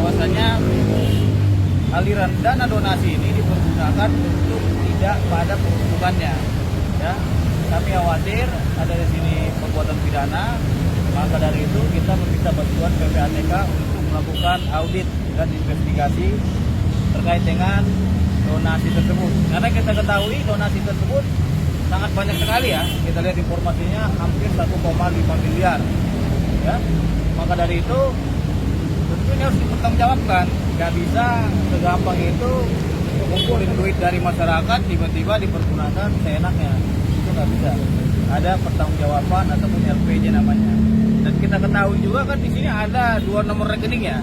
bahwasanya aliran dana donasi ini dipergunakan untuk tidak pada peruntukannya. Ya, kami khawatir ada di sini perbuatan pidana, maka dari itu kita meminta bantuan PPATK untuk melakukan audit dan investigasi terkait dengan donasi tersebut. Karena kita ketahui donasi tersebut sangat banyak sekali ya. Kita lihat informasinya hampir 1,5 miliar. Ya, maka dari itu tentunya harus dipertanggungjawabkan. Nggak bisa segampang itu ngumpulin duit dari masyarakat tiba-tiba dipergunakan seenaknya. Itu nggak bisa. Ada pertanggungjawaban ataupun LPJ namanya. Dan kita ketahui juga kan di sini ada 2 nomor rekening ya.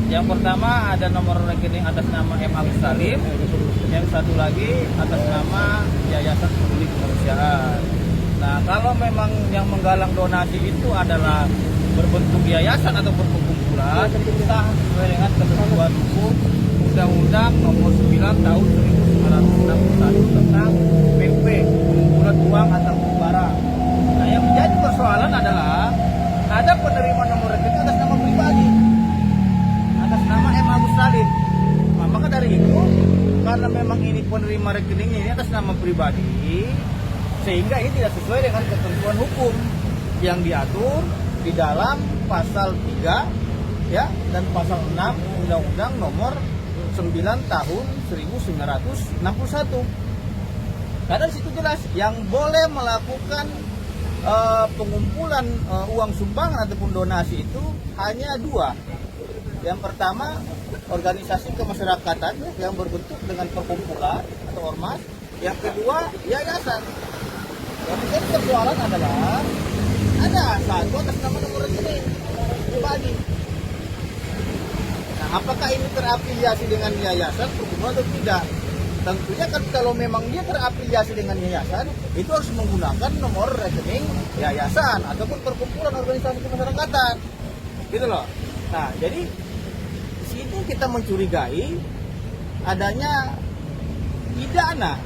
Yang pertama ada nomor rekening atas nama M. Agus Salim, yang satu lagi atas nama Yayasan Peduli Kemanusiaan. Nah, kalau memang yang menggalang donasi itu adalah berbentuk yayasan atau perkumpulan, itu sah sesuai dengan ketentuan hukum Undang-Undang Nomor 9 Tahun 1961 tentang PUP, pengumpulan uang atau barang. Nah, yang menjadi persoalan adalah ada penerima nomor rekening atas nama pribadi, atas nama M. Agus Salim. Nah, maka dari itu, karena memang ini penerima rekening ini atas nama pribadi, sehingga ini tidak sesuai dengan ketentuan hukum yang diatur di dalam pasal 3 ya dan pasal 6 Undang-Undang Nomor 9 Tahun 1961. Karena di situ jelas yang boleh melakukan pengumpulan uang sumbangan ataupun donasi itu hanya 2. Yang pertama, organisasi kemasyarakatan yang berbentuk dengan perkumpulan atau ormas. Yang kedua, yayasan. Yang menjadi persoalan adalah ada satu atas nama nomor rekening pribadi. Nah, apakah ini terafiliasi dengan yayasan perkumpulan atau tidak? Tentunya kan kalau memang dia terafiliasi dengan yayasan, itu harus menggunakan nomor rekening yayasan ataupun perkumpulan organisasi kemasyarakatan. Gitu loh. Nah, jadi di sini kita mencurigai adanya pidana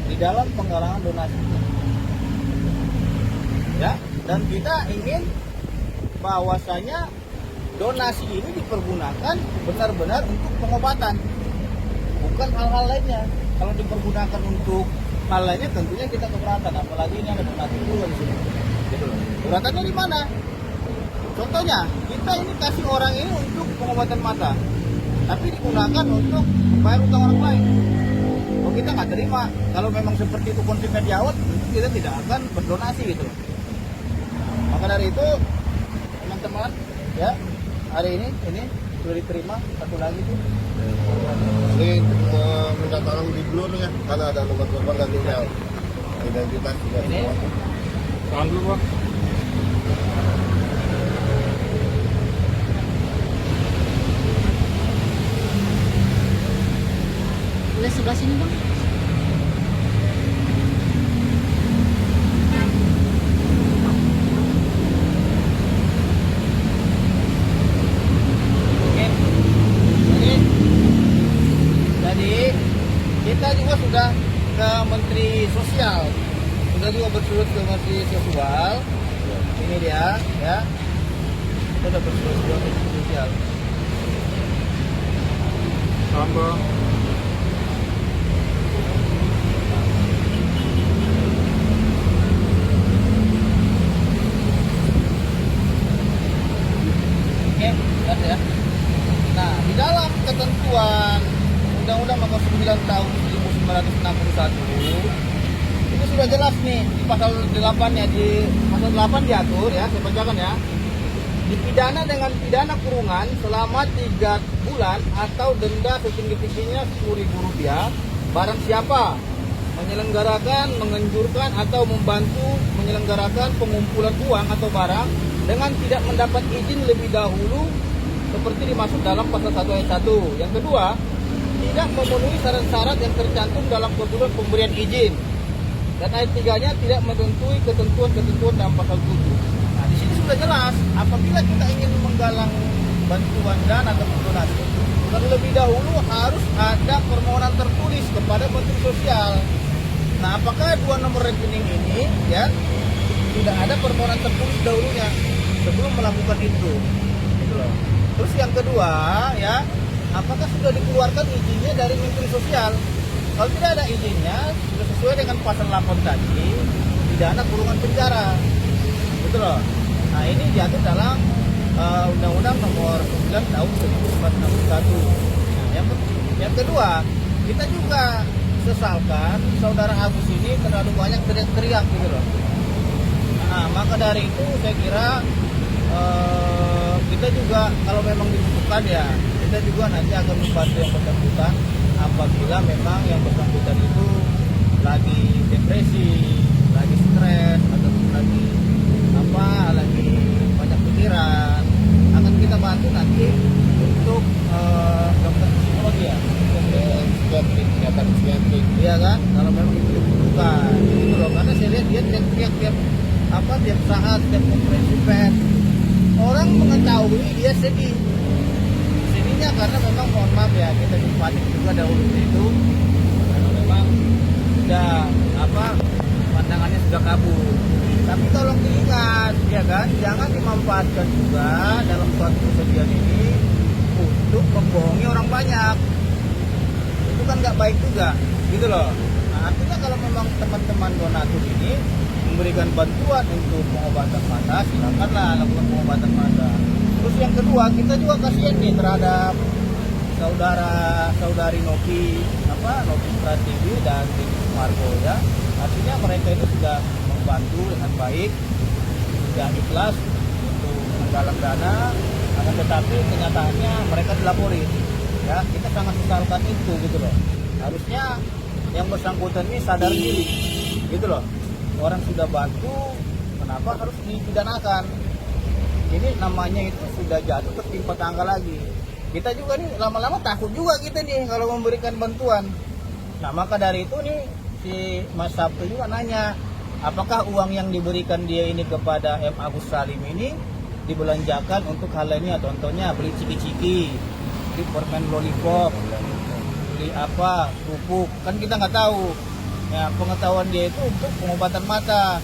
di dalam penggalangan donasi. Ya, dan kita ingin bahwasanya donasi ini dipergunakan benar-benar untuk pengobatan, bukan hal-hal lainnya. Kalau dipergunakan untuk hal lainnya tentunya kita keberatan, apalagi ini ada donasi juga di sini. Gitu loh. Keberatannya di mana? Contohnya, kita ini kasih orang ini untuk pengobatan mata, tapi digunakan untuk membayar utang orang lain. Kalau kita nggak terima, kalau memang seperti itu konsepnya di awal, tentu kita tidak akan berdonasi gitu. Maka dari itu, teman-teman, ya hari ini sudah diterima satu lagi tuh. Ini minta tolong di blur ya, karena ada nomor telepon dan email, identitas juga Ini? semua. Tahan dulu, Bang. Boleh sebelah sini, Bang? Oke. Jadi kita juga sudah ke Menteri Sosial, sudah juga bersurat ke Menteri Sosial. Ini dia, ya. Kita sudah bersurat ke Menteri Sosial. Tambah. Oke, lihat ya. Nah, di dalam ketentuan Undang-Undang Nomor 9 Tahun 1961 itu sudah jelas nih di pasal 8-nya, di pasal 8 diatur ya, saya bacakan ya. Dipidana dengan pidana kurungan selama 3 bulan atau denda setinggi-tingginya Rp10.000 barang siapa menyelenggarakan, menganjurkan atau membantu menyelenggarakan pengumpulan uang atau barang dengan tidak mendapat izin lebih dahulu seperti dimaksud dalam pasal 1 ayat 1. Yang kedua, tidak memenuhi syarat-syarat yang tercantum dalam ketentuan pemberian izin. Dan ayat 3-nya tidak menentuhi ketentuan-ketentuan dalam pasal 7. Nah, di sini sudah jelas, apabila kita ingin menggalang bantuan dana atau donasi, terlebih dahulu harus ada permohonan tertulis kepada Menteri Sosial. Nah, apakah 2 nomor rekening ini ya sudah ada permohonan tertulis dahulunya sebelum melakukan itu? Gitu loh. Terus yang kedua ya, apakah sudah dikeluarkan izinnya dari Menteri Sosial? Kalau tidak ada izinnya, sudah sesuai dengan pasal 8 tadi, pidana kurungan penjara. Betul loh. Nah ini diatur dalam Undang-Undang Nomor 9 Tahun 1961. Nah, yang kedua, kita juga sesalkan saudara Agus ini terlalu banyak teriak-teriak gitu loh. Nah maka dari itu saya kira kita juga kalau memang dibutuhkan ya, kita juga nanti akan membantu yang bersangkutan apabila memang yang bersangkutan itu lagi depresi, lagi stres, atau lagi banyak pikiran, akan kita bantu nanti untuk dokter psikologi ya, iya kan, kalau memang itu dibutuhkan gitu loh. Karena saya lihat dia tiap saat, tiap konferensi pers, orang mengetahui dia sedihnya karena memang mohon maaf ya, kita simpatik juga dahulu itu karena memang sudah pandangannya sudah kabur. Tapi tolong diingat ya kan, jangan dimanfaatkan juga dalam suatu kesedihan ini untuk membohongi orang banyak. Itu kan nggak baik juga gitu loh. Nah, artinya kalau memang teman-teman donatur ini memberikan bantuan untuk pengobatan mata, silakanlah lakukan pengobatan mata. Terus yang kedua, kita juga kasihan nih terhadap saudari Novi Pratiwi dan Rini Sumargo ya. Artinya mereka itu sudah membantu dengan baik, sudah ikhlas untuk menggalang dana, akan tetapi kenyataannya mereka dilaporin. Ya, kita sangat sesalkan itu gitu loh. Harusnya yang bersangkutan ini sadar diri, gitu loh. Orang sudah bantu, kenapa harus dipidanakan? Ini namanya itu sudah jatuh tertimpa tangga lagi. Kita juga nih lama-lama takut juga kita nih kalau memberikan bantuan. Nah maka dari itu nih si Mas Sabtu juga nanya, apakah uang yang diberikan dia ini kepada M. Agus Salim ini dibelanjakan untuk hal lainnya? Contohnya beli ciki-ciki, beli permen lollipop, beli pupuk, kan kita nggak tahu. Ya, pengetahuan dia itu untuk pengobatan mata.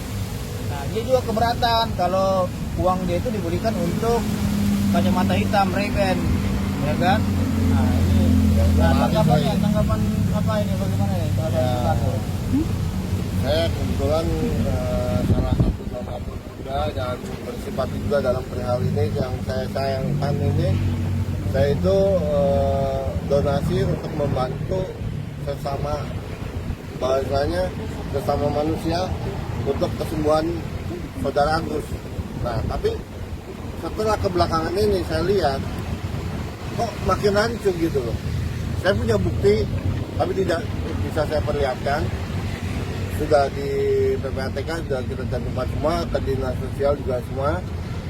Nah, dia juga keberatan kalau uang dia itu diberikan untuk kacamata hitam, Ray-Ban, ya kan? Nah, ini tanggapan apa ini bagaimana ya? Saya kebetulan salah satu donatur juga dan bersimpati juga dalam perihal ini yang saya sayangkan ini. Saya itu donasi untuk membantu sesama manusia untuk kesembuhan saudara Agus. Nah, tapi setelah kebelakangan ini saya lihat kok makin hancur gitu loh. Saya punya bukti, tapi tidak bisa saya perlihatkan. Sudah di PPATK sudah kita cantumkan semua, ke dinas sosial juga semua,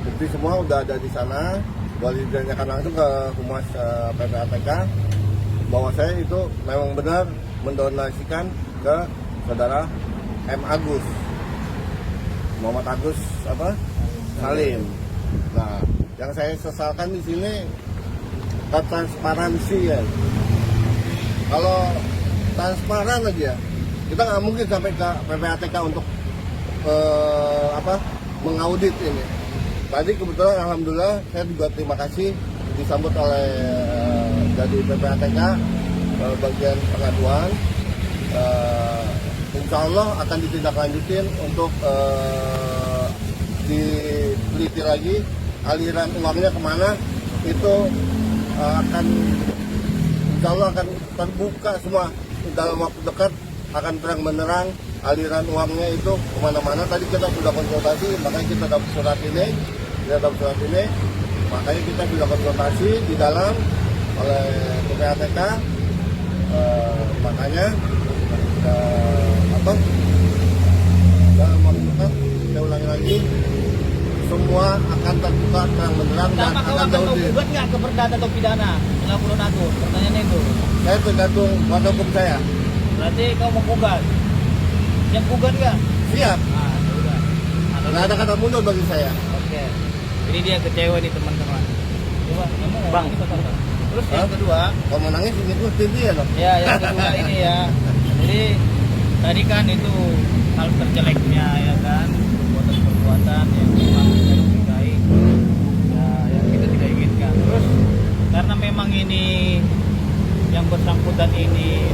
bukti semua udah ada di sana. Boleh ditanyakan langsung ke humas PPATK bahwa saya itu memang benar mendonasikan ke saudara M. Agus, Muhammad Agus Salim. Nah, yang saya sesalkan di sini transparansi ya. Kalau transparan aja, kita nggak mungkin sampai ke PPATK untuk mengaudit ini. Tadi kebetulan alhamdulillah saya juga terima kasih disambut oleh dari PPATK bagian pengaduan. Insya Allah akan ditindaklanjutin untuk diteliti lagi aliran uangnya kemana, itu akan insya Allah akan terbuka semua dalam waktu dekat, akan terang menerang aliran uangnya itu kemana-mana. Tadi kita sudah konsultasi, makanya kita dapat surat ini, makanya kita sudah konsultasi di dalam oleh PPATK, makanya dalam waktu dekat saya ulangi lagi, semua akan terbuka terang benderang dan akan diaudit. Gugat nggak ke perdata atau pidana? Nggak perlu naku. Pertanyaannya itu. Saya tergantung kuasa hukum saya. Berarti kau mau gugat? Siap gugat nggak? Siap. Nah, sudah. Nggak ada kata mundur bagi saya. Oke. Ini dia kecewa nih teman-teman. Coba, Bang. Terus yang kedua, kalau mau nangis ini tuh tinggi ya dong. Ya, yang kedua ini ya. Jadi tadi kan itu hal terjeleknya ya kan, perbuatan yang memang tidak baik, ya yang kita tidak inginkan. Terus bersangkutan ini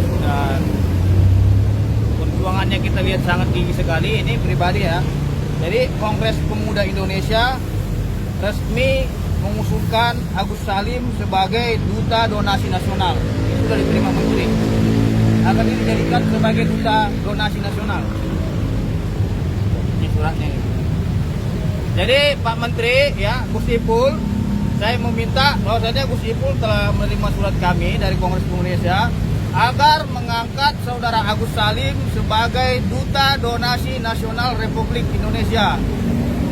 perjuangannya kita lihat sangat tinggi sekali. Ini pribadi ya. Jadi Kongres Pemuda Indonesia resmi mengusulkan Agus Salim sebagai Duta Donasi Nasional. Itu sudah diterima Menteri. Akan dijadikan sebagai Duta Donasi Nasional. Ini suratnya. Jadi Pak Menteri ya, Gus Ipul, saya meminta bahwasanya Gus Ipul telah menerima surat kami dari Kongres Pemuda Indonesia agar mengangkat Saudara Agus Salim sebagai Duta Donasi Nasional Republik Indonesia.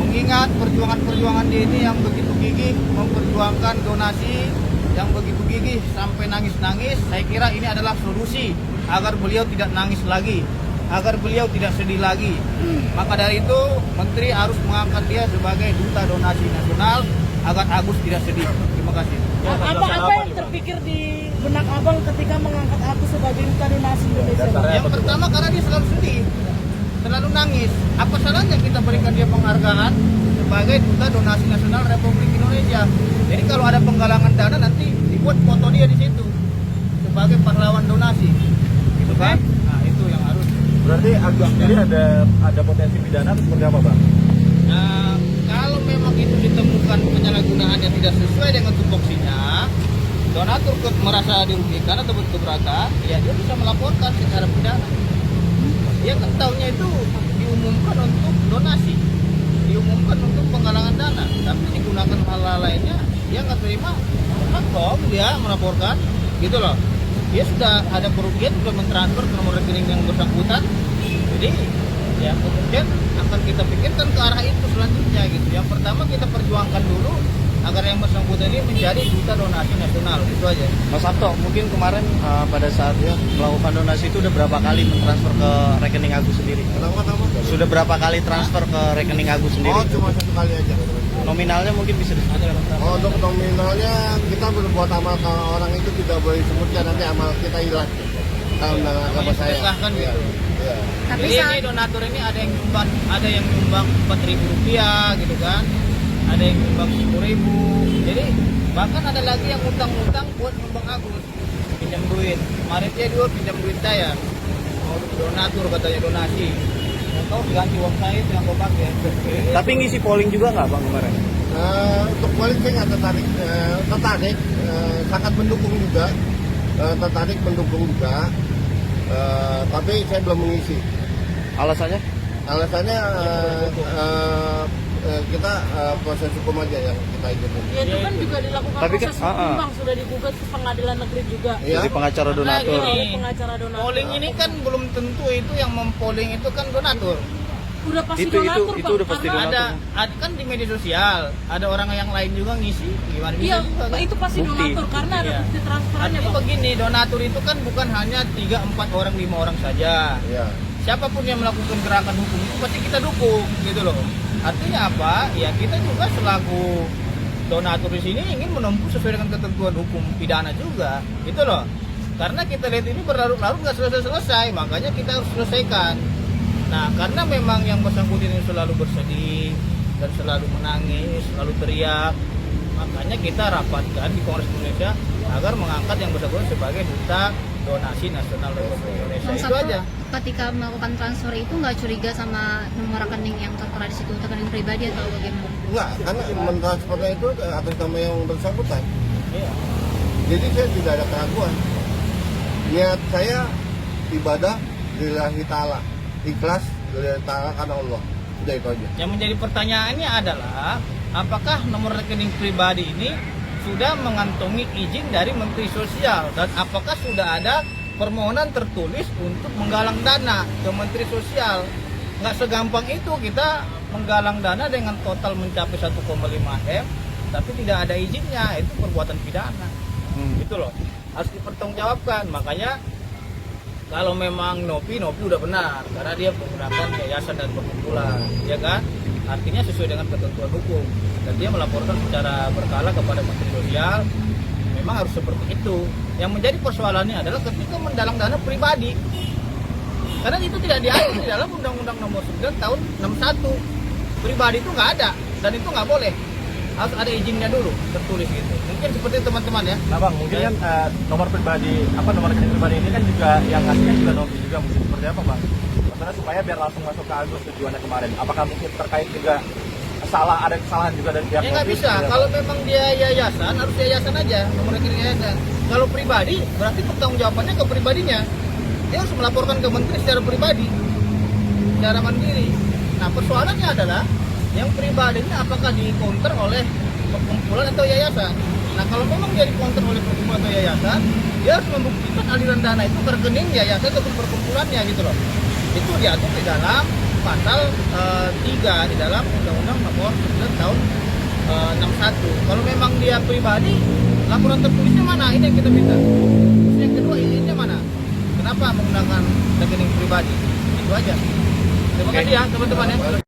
Mengingat perjuangan-perjuangan dia ini yang begitu gigih memperjuangkan donasi, yang begitu gigih sampai nangis-nangis, saya kira ini adalah solusi agar beliau tidak nangis lagi, agar beliau tidak sedih lagi. Maka dari itu Menteri harus mengangkat dia sebagai Duta Donasi Nasional agar Agus tidak sedih. Terima kasih. Apa yang terpikir di benak abang ketika mengangkat aku sebagai Duta Donasi Indonesia? Yang pertama karena dia selalu sedih, selalu nangis. Apa salahnya kita berikan dia penghargaan sebagai Duta Donasi Nasional Republik Indonesia? Jadi kalau ada penggalangan dana nanti dibuat foto dia di situ sebagai pahlawan donasi, gitu kan? Nah itu yang harus. Berarti Agus sendiri ada potensi pidana atau seperti apa, Bang? Nah, kalau memang itu ditemukan penyalahgunaan yang tidak sesuai dengan tupoksinya, donatur merasa dirugikan atau berkeberatan, ya dia bisa melaporkan secara pidana. Dia kan tahunya itu diumumkan untuk donasi, diumumkan untuk penggalangan dana, tapi digunakan hal lainnya, dia nggak terima, kok dia melaporkan, gitu loh. Dia sudah ada kerugian, sudah mentransfer ke nomor rekening yang bersangkutan, jadi ya kemudian akan kita pikirkan ke arah itu selanjutnya gitu. Yang pertama kita perjuangkan dulu agar yang bersangkutan ini menjadi Duta Donasi Nasional, itu aja. Mas Sabto, mungkin kemarin pada saat dia melakukan donasi itu udah berapa kali mentransfer ke rekening Agus sendiri? Kenapa? Sudah berapa kali transfer ke rekening Agus sendiri? Oh, cuma satu kali aja. Nominalnya mungkin bisa disebutkan. Oh, untuk nominalnya kita berbuat amal ke orang itu tidak boleh disebutkan, nanti amal kita hilang. Kalau agama saya. Disahkan gitu. Iya. Tapi Jadi ini donatur ini ada yang nyumbang Rp4.000 gitu kan, ada yang nyumbang Rp10.000. Jadi bahkan ada lagi yang utang-utang buat nyumbang Agus, pinjam duit. Kemarin dia pinjam duit saya, mau donatur katanya donasi. Atau ganti uang saya itu yang gue pakai. Tapi ngisi polling juga nggak, Bang, kemarin? Untuk polling saya nggak tertarik, sangat mendukung juga, tertarik mendukung juga, tapi saya belum mengisi. Alasannya? Alasannya kita proses hukum aja yang kita ikutin. Ya itu kan juga dilakukan Tapi kan, proses hukum, Bang, sudah digugat ke pengadilan negeri juga. Iya. Jadi pengacara donatur. Nah, Oleh pengacara donatur. Polling ini kan belum tentu itu yang mempolling itu kan donatur. Udah pasti Itu donatur, Bang. udah pasti karena donatur. Ada kan di media sosial, ada orang yang lain juga ngisi, gimana bisa Iya, juga kan? itu pasti Bukti. donatur karena ada Iya. bukti transferannya, Artinya Bang. begini, donatur itu kan bukan hanya 3, 4 orang, 5 orang saja. Iya. Siapapun yang melakukan gerakan hukum itu pasti kita dukung, gitu loh. Artinya apa? Ya kita juga selaku donatur di sini ingin menempuh sesuai dengan ketentuan hukum pidana juga, gitu loh. Karena kita lihat ini berlarut-larut nggak selesai-selesai, makanya kita harus selesaikan. Nah, karena memang yang bersangkutan ini selalu bersedih dan selalu menangis, selalu teriak, makanya kita rapatkan di Kongres Indonesia agar mengangkat yang bersangkutan sebagai Duta Donasi Nasional Republik Indonesia. Bang Itu Sabto, aja. ketika melakukan transfer itu nggak curiga sama nomor rekening yang tertera di situ, rekening pribadi atau bagaimana? Enggak, karena mentransfernya itu atas nama yang bersangkutan. Iya. Jadi saya tidak ada keraguan. Niat saya ibadah lillahi ta'ala, ikhlas lillahi ta'ala karena Allah. Sudah itu aja. Yang menjadi pertanyaannya adalah apakah nomor rekening pribadi ini sudah mengantongi izin dari Menteri Sosial dan apakah sudah ada permohonan tertulis untuk menggalang dana ke Menteri Sosial. Nggak segampang itu kita menggalang dana dengan total mencapai 1,5 M tapi tidak ada izinnya, itu perbuatan pidana. Gitu loh, harus dipertanggungjawabkan. Makanya kalau memang Nopi udah benar karena dia menggunakan yayasan dan perkumpulan, ya kan? Artinya sesuai dengan ketentuan hukum dan dia melaporkan secara berkala kepada Menteri Sosial. Memang harus seperti itu. Yang menjadi persoalannya adalah ketika mendalang dana pribadi, karena itu tidak diatur di dalam Undang-Undang Nomor 9 Tahun 61. Pribadi itu nggak ada dan itu nggak boleh. harus ada izinnya dulu tertulis gitu. Mungkin seperti teman-teman ya. Nah bang, mungkin kan nomor pribadi, nomor rekening pribadi ini kan juga yang ngasihnya juga Novi juga, mungkin seperti apa bang? Maksudnya supaya biar langsung masuk ke Agus tujuannya kemarin. Apakah mungkin terkait juga ada kesalahan juga dari pihak Ya nggak Novi? bisa. Kalau memang dia yayasan, harus yayasan aja nomor rekening yayasan. Kalau pribadi, berarti pertanggungjawabannya ke pribadinya. Dia harus melaporkan ke menteri secara pribadi, secara mandiri. Nah persoalannya adalah yang pribadinya apakah di-counter oleh perkumpulan atau yayasan. Nah kalau memang dia di-counter oleh perkumpulan atau yayasan, dia harus membuktikan aliran dana itu ke rekening yayasan ataupun perkumpulannya gitu loh. Itu diatur di dalam pasal 3 di dalam Undang-Undang Nomor 9 tahun 61. Kalau memang dia pribadi, laporan tertulisnya mana? Ini yang kita minta. Terus yang kedua, izinnya mana? Kenapa menggunakan rekening pribadi? Itu aja. Terima kasih ya teman-teman ya.